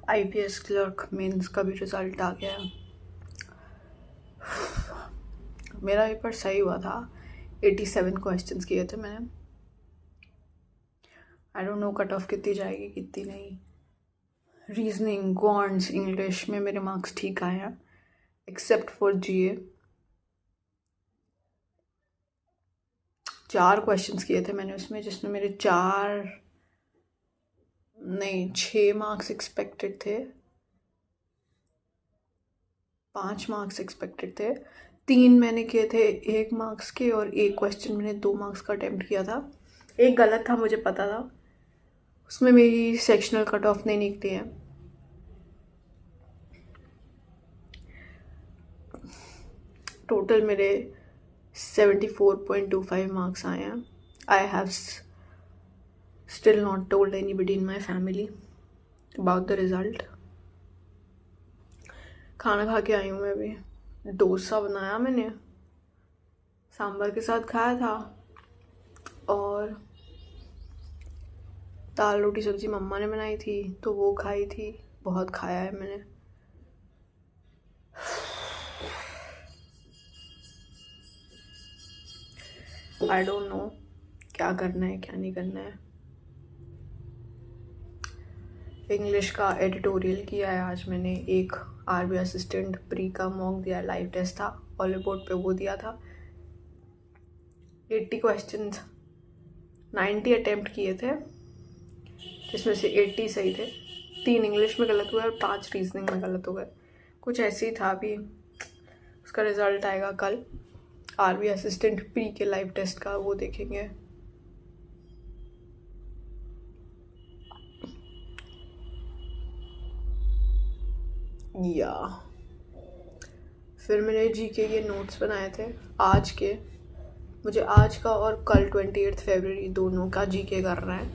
IPS clerk mains का भी result आ गया। मेरा पेपर सही हुआ था। 87 क्वेश्चंस किए थे मैंने। I don't know cut off कितनी जाएगी कितनी नहीं। रीजनिंग, क्वांट्स, इंग्लिश में मेरे मार्क्स ठीक आए हैं एक्सेप्ट फॉर जीए। 4 क्वेश्चंस किए थे मैंने उसमें, जिसमें मेरे 6 मार्क्स एक्सपेक्टेड थे, 5 मार्क्स एक्सपेक्टेड थे। 3 मैंने किए थे 1 मार्क्स के, और 1 क्वेश्चन मैंने 2 मार्क्स का अटेम्प्ट किया था। एक गलत था, मुझे पता था, उसमें मेरी सेक्शनल कट ऑफ नहीं निकली है। टोटल मेरे 74.25 मार्क्स आए हैं। I have still not told anybody in my family about the result. खाना खा के आई हूँ मैं अभी। डोसा बनाया मैंने, सांभर के साथ खाया था, और दाल रोटी सब्जी मम्मा ने बनाई थी तो वो खाई थी। बहुत खाया है मैंने। आई डोंट नो क्या करना है क्या नहीं करना है। इंग्लिश का एडिटोरियल किया है आज मैंने। एक आरबी असिस्टेंट प्री का मॉक दिया, लाइव टेस्ट था, ऑलिव बोर्ड पे वो दिया था। 80 क्वेश्चन 90 अटेम्प्ट किए थे, जिसमें से 80 सही थे। 3 इंग्लिश में गलत हुए और 5 रीजनिंग में गलत हो गए। कुछ ऐसे ही था। अभी उसका रिजल्ट आएगा कल। आरबी असिस्टेंट प्री के लाइव टेस्ट का वो देखेंगे। या फिर मैंने जीके के नोट्स बनाए थे आज के। मुझे आज का और कल 28 फरवरी दोनों का जीके करना है,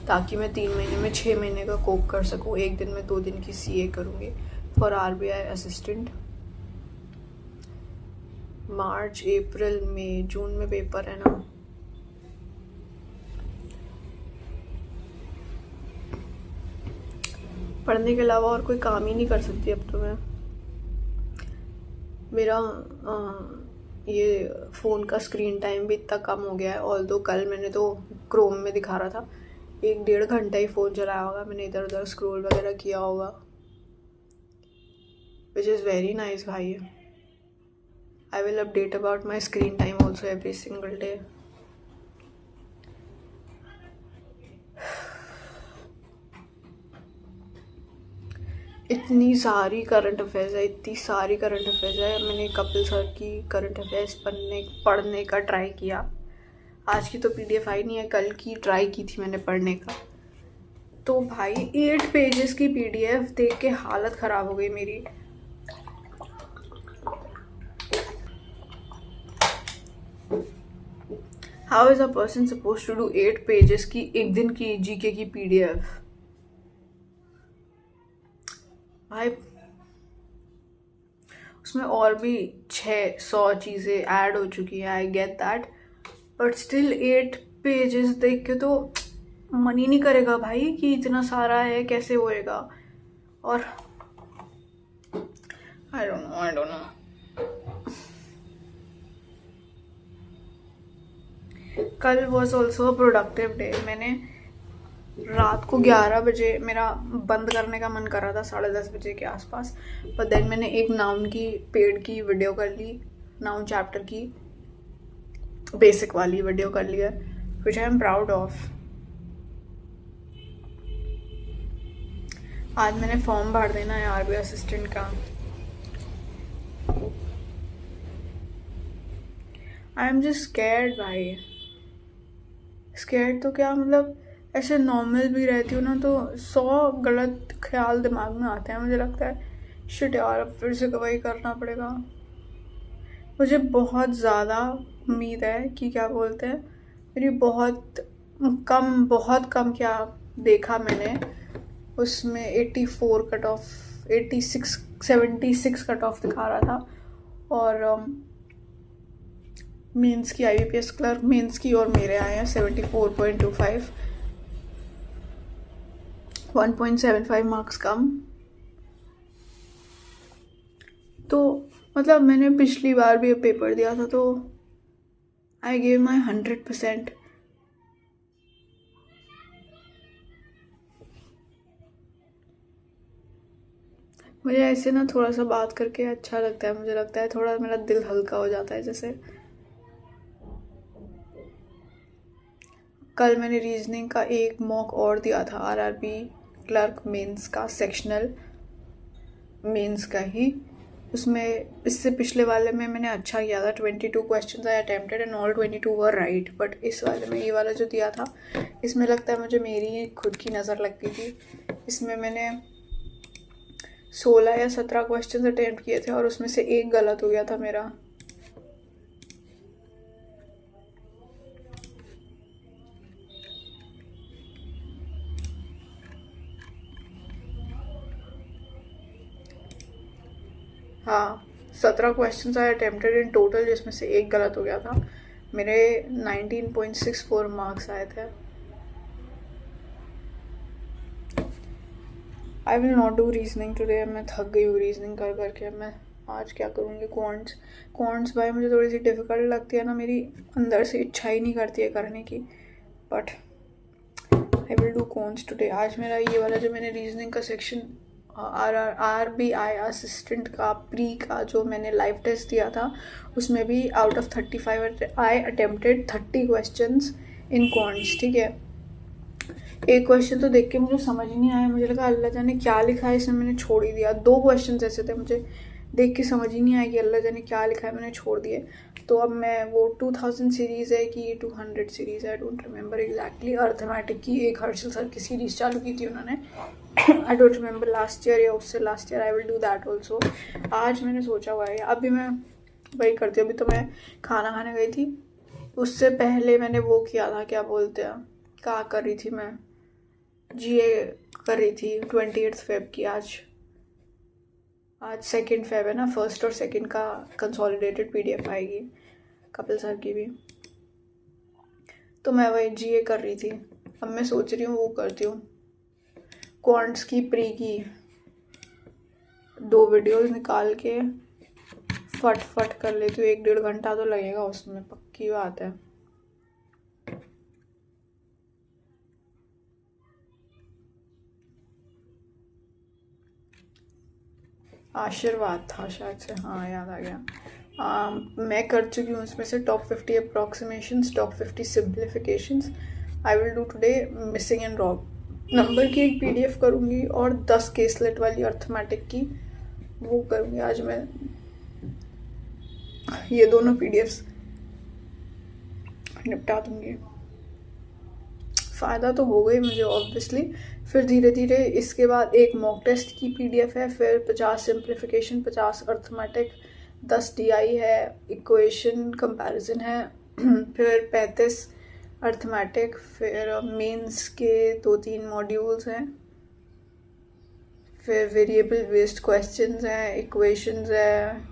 ताकि मैं 3 महीने में 6 महीने का कोप कर सकूं। एक दिन में 2 दिन की सीए करूँगी फॉर आरबीआई असिस्टेंट। मार्च, अप्रैल, मई, जून में पेपर है ना। पढ़ने के अलावा और कोई काम ही नहीं कर सकती अब तो मैं। मेरा ये फ़ोन का स्क्रीन टाइम भी इतना कम हो गया है। ऑल्दो कल मैंने तो क्रोम में दिखा रहा था 1-1.5 घंटा ही फ़ोन चलाया होगा मैंने, इधर उधर स्क्रॉल वगैरह किया होगा, विच इज़ वेरी नाइस भाई। I will update about my screen time also every single day. इतनी सारी करंट अफेयर्स है, मैंने कपिल सर की करंट अफेयर्स पढ़ने का ट्राई किया। आज की तो पीडीएफ आई नहीं है, कल की ट्राई की थी मैंने पढ़ने का। तो भाई 8 पेजेस की पीडीएफ देख के हालत ख़राब हो गई मेरी। How is a person suppose to do 8 pages की एक दिन की जीके की पीडीएफ? भाई उसमें और भी 600 चीज़ें ऐड हो चुकी हैं, I get that, but still 8 pages देख के तो मन ही नहीं करेगा भाई कि इतना सारा है कैसे होएगा। और आई डोंट नो। कल was also a productive day. मैंने रात को 11 बजे मेरा बंद करने का मन कर रहा था, 10:30 बजे के आसपास, पर देन मैंने एक नाउन की पेड की वीडियो कर ली, नाउन चैप्टर की बेसिक वाली वीडियो कर ली है, विच आई एम प्राउड ऑफ। आज मैंने फॉर्म भर देना है आरबीआई असिस्टेंट का। आई एम जस्ट स्कैर्ड भाई। स्कैर्ड तो क्या, मतलब ऐसे नॉर्मल भी रहती हूँ ना तो 100 गलत ख्याल दिमाग में आते हैं। मुझे लगता है शिट यार, अब फिर से वही करना पड़ेगा। मुझे बहुत ज़्यादा उम्मीद है कि क्या बोलते हैं, मेरी बहुत कम क्या देखा मैंने, उसमें 84 कट ऑफ, 76 कट ऑफ दिखा रहा था। और मेंस की, आईबीपीएस क्लर्क मेंस की, और मेरे आए हैं 74.25, 1.75 मार्क्स कम। तो मतलब मैंने पिछली बार भी पेपर दिया था तो आई गेव माई 100%। मुझे ऐसे ना थोड़ा सा बात करके अच्छा लगता है, मुझे लगता है थोड़ा मेरा दिल हल्का हो जाता है। जैसे कल मैंने रीजनिंग का एक मॉक और दिया था, आरआरबी क्लर्क मेंस का, सेक्शनल मेंस का ही। उसमें इससे पिछले वाले में मैंने अच्छा किया था, 22 question I attempted and all 22 were right. But इस वाले में, ये वाला जो दिया था, इसमें लगता है मुझे मेरी खुद की नज़र लग गई थी। इसमें मैंने 16 या 17 क्वेश्चन अटेम्प्ट किए थे और उसमें से एक गलत हो गया था मेरा। हाँ, 17 question I attempted in total, जिसमें से एक गलत हो गया था। मेरे 19.64 मार्क्स आए थे। I will not do reasoning today. मैं थक गई हूँ रीजनिंग कर करके। मैं आज क्या करूँगी, क्वांट्स भाई मुझे थोड़ी सी डिफ़िकल्ट लगती है ना, मेरी अंदर से इच्छा ही नहीं करती है करने की। But I will do quants today. आज मेरा ये वाला जो मैंने रीजनिंग का सेक्शन RBI असिस्टेंट का प्री का जो मैंने लाइव टेस्ट दिया था, उसमें भी out of 35 I attempted 30 questions in quants. ठीक है, एक क्वेश्चन तो देख के मुझे समझ ही नहीं आया, मुझे लगा अल्लाह जाने क्या लिखा है इसमें, मैंने छोड़ ही दिया। 2 क्वेश्चन ऐसे थे मुझे देख के समझ ही नहीं आया कि अल्लाह जाने क्या लिखा है, मैंने छोड़ दिए। तो अब मैं वो 2000 सीरीज़ है कि 200 सीरीज़ है, आई डोंट रिमेंबर एग्जैक्टली, अर्थमेटिक की एक हर्षल सर की सीरीज़ चालू की थी उन्होंने। आई डोंट रिमेंबर लास्ट ईयर या उससे last year. I will do that also. आज मैंने सोचा हुआ है, अभी मैं वही करती हूँ। अभी तो मैं खाना खाने गई थी, उससे पहले मैंने वो किया था, क्या बोलते हैं, क्या कर रही थी मैं, GA कर रही थी 28 फेब की। आज 2 फेब है ना, 1 और 2 का कंसोलिडेटेड PDF आएगी कपिल सर की भी। तो मैं वही GA कर रही थी। अब मैं सोच रही हूँ वो करती हूँ, क्वांट्स की प्री की 2 वीडियोस निकाल के फट कर लेती हूँ। 1-1.5 घंटा तो लगेगा उसमें, पक्की बात है। आशीर्वाद था शायद से, हाँ याद आ गया। मैं कर चुकी हूँ इसमें से top 50 approximations, top 50 simplifications. I will do today missing and wrong number की एक PDF करूँगी और 10 केसलेट वाली अर्थमेटिक की वो करूँगी आज मैं। ये दोनों PDFs निपटा दूँगी। फ़ायदा तो हो गई मुझे ऑब्वियसली। फिर धीरे धीरे इसके बाद एक मॉक टेस्ट की PDF है, फिर 50 सिंप्लीफिकेशन, 50 अर्थमेटिक, 10 DI है, इक्वेशन कंपैरिजन है, फिर 35 अर्थमेटिक, फिर मेंस के 2-3 मॉड्यूल्स हैं, फिर वेरिएबल बेस्ड क्वेश्चंस हैं, इक्वेशंस है,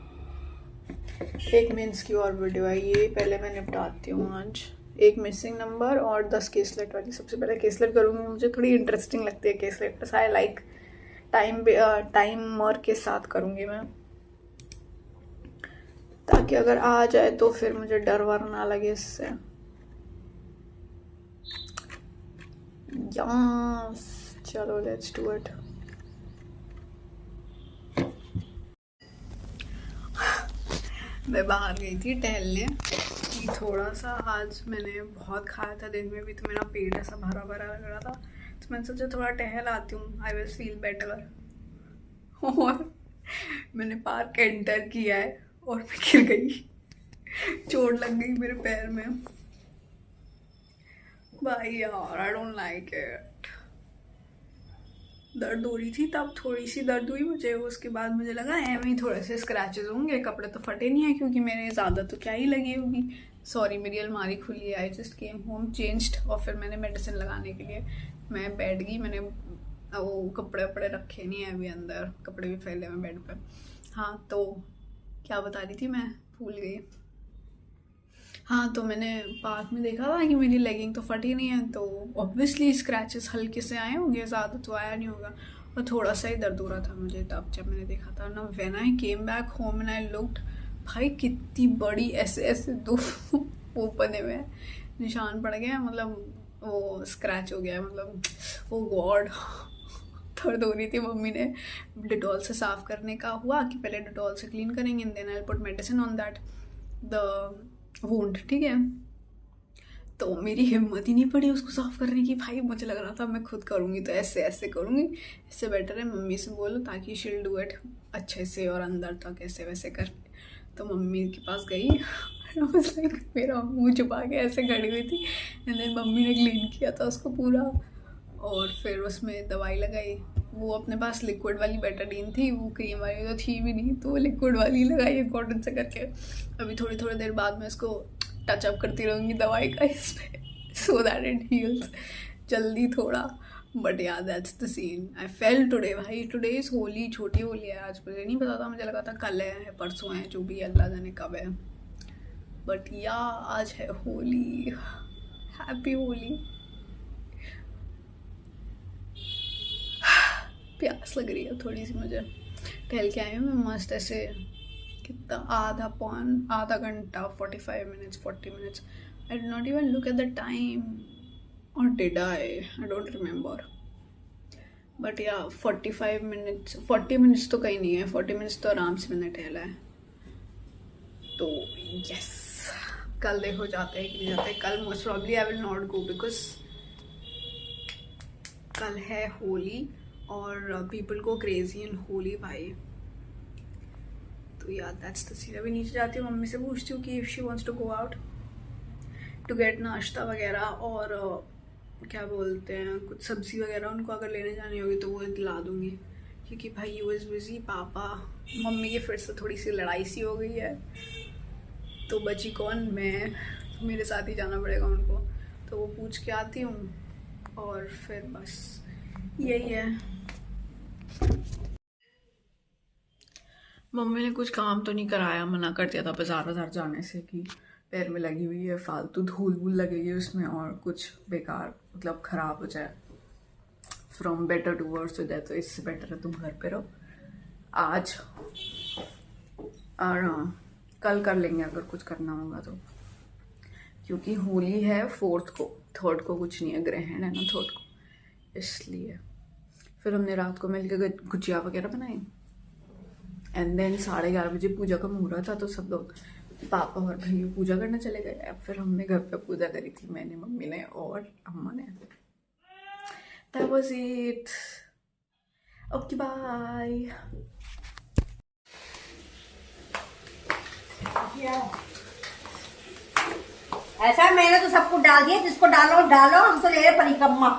एक मेंस की और वीडियो है। ये पहले मैं निपटाती हूँ आज। एक मिसिंग नंबर और 10 केसलेट वाली। सबसे पहले केसलेट करूँगी, मुझे थोड़ी इंटरेस्टिंग लगती है केसलेट, आई लाइक टाइमर के साथ करूँगी मैं, ताकि अगर आ जाए तो फिर मुझे डर वर ना लगे इससे। यस, चलो लेट्स डू इट। मैं बाहर गई थी टहलने, थोड़ा सा आज मैंने बहुत खाया था दिन में भी, तो मेरा पेट ऐसा भरा भरा लग रहा था, तो मैंने सोचा थोड़ा टहल आती हूँ, आई विल फील बेटर। और मैंने पार्क एंटर किया है और मैं गिर गई, चोट लग गई मेरे पैर में भाई यार, आई डोंट लाइक इट। दर्द हो रही थी तब, थोड़ी सी दर्द हुई मुझे, उसके बाद मुझे लगा एम ही थोड़े से स्क्रैचेस होंगे, कपड़े तो फटे नहीं है क्योंकि मेरे ज़्यादा तो क्या ही लगी होगी। सॉरी, मेरी अलमारी खुली है, I just came home, changed, और फिर मैंने मेडिसिन लगाने के लिए मैं बैठ गई। मैंने वो कपड़े वपड़े रखे नहीं है अभी अंदर, कपड़े भी फैले हुए बेड पर। हाँ, तो क्या बता रही थी मैं, भूल गई। हाँ, तो मैंने पार्क में देखा था कि मेरी लेगिंग तो फटी नहीं है, तो ऑब्वियसली स्क्रैचेस हल्के से आए होंगे, ज़्यादा तो आया नहीं होगा। और थोड़ा सा ही दर्द हो रहा था मुझे तब जब मैंने देखा था ना। When I came back home and I looked, भाई कितनी बड़ी ऐसे ऐसे दो वो बने हुए हैं, निशान पड़ गए हैं, मतलब वो स्क्रैच हो गया है, मतलब ओ गॉड। दर्द हो रही थी। मम्मी ने डिटॉल से साफ करने का हुआ कि पहले डिटॉल से क्लीन करेंगे and then I put medicine on that the wound, ठीक है। तो मेरी हिम्मत ही नहीं पड़ी उसको साफ करने की। भाई मुझे लग रहा था मैं खुद करूँगी तो ऐसे ऐसे करूँगी, इससे बेटर है मम्मी से बोलो ताकि शील डू इट अच्छे से और अंदर तक ऐसे वैसे करके। तो मम्मी के पास गई लाइक मेरा मुंह छुपा के ऐसे खड़ी हुई थी एंड देन मम्मी ने क्लीन किया था उसको पूरा और फिर उसमें दवाई लगाई। वो अपने पास लिक्विड वाली बेटाडीन थी, वो क्रीम वाली तो थी भी नहीं, तो वो लिक्विड वाली लगाई है कॉटन से करके। अभी थोड़ी थोड़ी देर बाद में इसको टच अप करती रहूँगी दवाई का इस पर सो दैट इट हील्स जल्दी थोड़ा। But yeah that's the scene I fail today. भाई टुडे इज़ होली, छोटी होली है आज, मुझे नहीं पता था, मुझे लगा था कल है परसों है, जो भी अल्लाह जाने कब है। बट या आज है होली। हैप्पी होली। प्यास लग रही है थोड़ी सी मुझे। टहल के आई हूँ मैं मस्त ऐसे, कितना आधा घंटा 45 minutes 40 minutes. I did not even look at the time और did I don't remember. But या 45 मिनट्स 40 मिनट्स तो कहीं नहीं है, 40 मिनट्स तो आराम से मैंने टहला है। तो यस, कल देखो जाते हैं कि नहीं जाते। कल most probably I will not go because कल है होली और पीपल को क्रेजी इन होली भाई। तो यार दैट्स द सीन। अभी नीचे जाती हूँ, मम्मी से पूछती हूँ कि if she wants to go out to get nashta वगैरह और क्या बोलते हैं कुछ सब्ज़ी वगैरह उनको अगर लेने जानी होगी तो वो दिला दूँगी, क्योंकि भाई you is busy. Papa mummy की फिर से थोड़ी सी लड़ाई सी हो गई है, तो बची कौन, मैं, तो मेरे साथ ही जाना पड़ेगा उनको। तो वो पूछ के आती हूँ और फिर बस यही है। मम्मी ने कुछ काम तो नहीं कराया, मना कर दिया था बाजार जाने से कि पैर में लगी हुई है, फालतू धूल वूल लगेगी उसमें और कुछ बेकार मतलब ख़राब हो जाए। फ्रॉम बेटर टू वर्स हो जाए, तो इससे बेटर है तुम घर पे रहो आज और कल कर लेंगे अगर कुछ करना होगा तो, क्योंकि होली है 4th को, 3rd को कुछ नहीं है, ग्रहण है ना 3rd को, इसलिए। फिर हमने रात को मिलकर गुजिया वगैरह बनाई एंड देन 11:30 बजे पूजा का मुहूर्त था, तो सब लोग पापा और भैया पूजा करने चले गए। फिर हमने घर पे पूजा करी थी, मैंने, मम्मी ने और अम्मा ने। That was it. Okay, bye. ऐसा मैंने तो सबको डाल दिया, जिसको डालो डालो, हम तो ले रहे परिक्रमा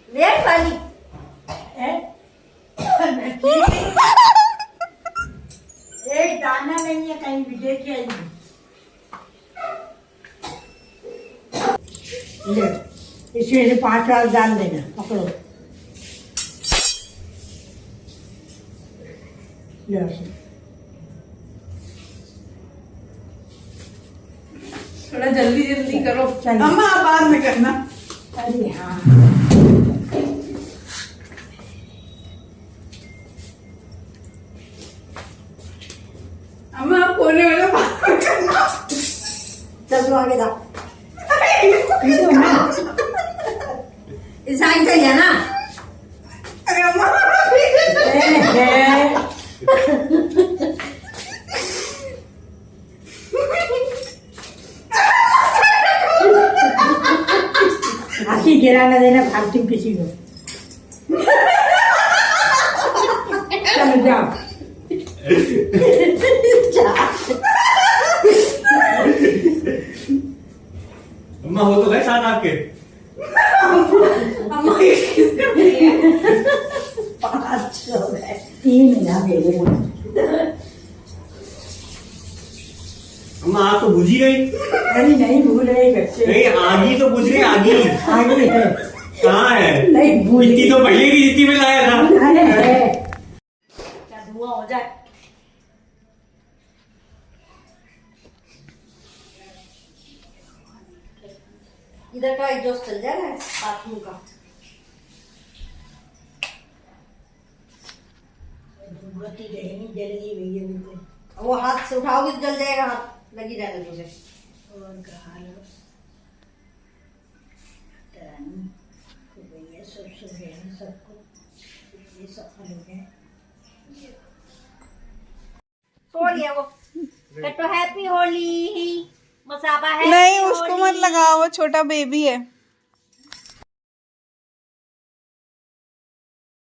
ले वाली एक दाना नहीं है कहीं भी, देखिए इसमें से 5 बार डाल देना, पकड़ो थोड़ा जल्दी जल्दी करो अम्मा, बाद में करना। अरे हाँ अम्मा आप कोने वाला बाद में करना। चल तो आगे जाओ, इस साइड से है ना। अरे अम्मा हंसी गिराना देना फालतू किसी को। चलो जाओ अम्मा हो तो गए साथ आपके। अम्मा ये किसका है? 5 हो गए, 3 ना मेरे। अम्मा आप तो बुझ ही गई। अरे नहीं भूल रहे बच्चे, नहीं आगी तो बुझ गई, आगी आगे है कहाँ है? नहीं भूल इतनी तो पहले की जितनी में लाया था। अरे है क्या धुआं हो जाए। इधर का एग्जॉस्ट चल जाएगा बाथरूम का। बत्ती रहेगी, जलेगी भैया मुझे। वो हाथ से उठाओगे तो जल जाएगा, हाथ लगी रहने मुझे। और कहा लो रानी, तो भैया सब सो गए हैं, सबको ये सफल हो गए। सो लिया वो। तो हैप्पी होली मसाबा है। नहीं उसको मत लगाओ, वो छोटा बेबी है।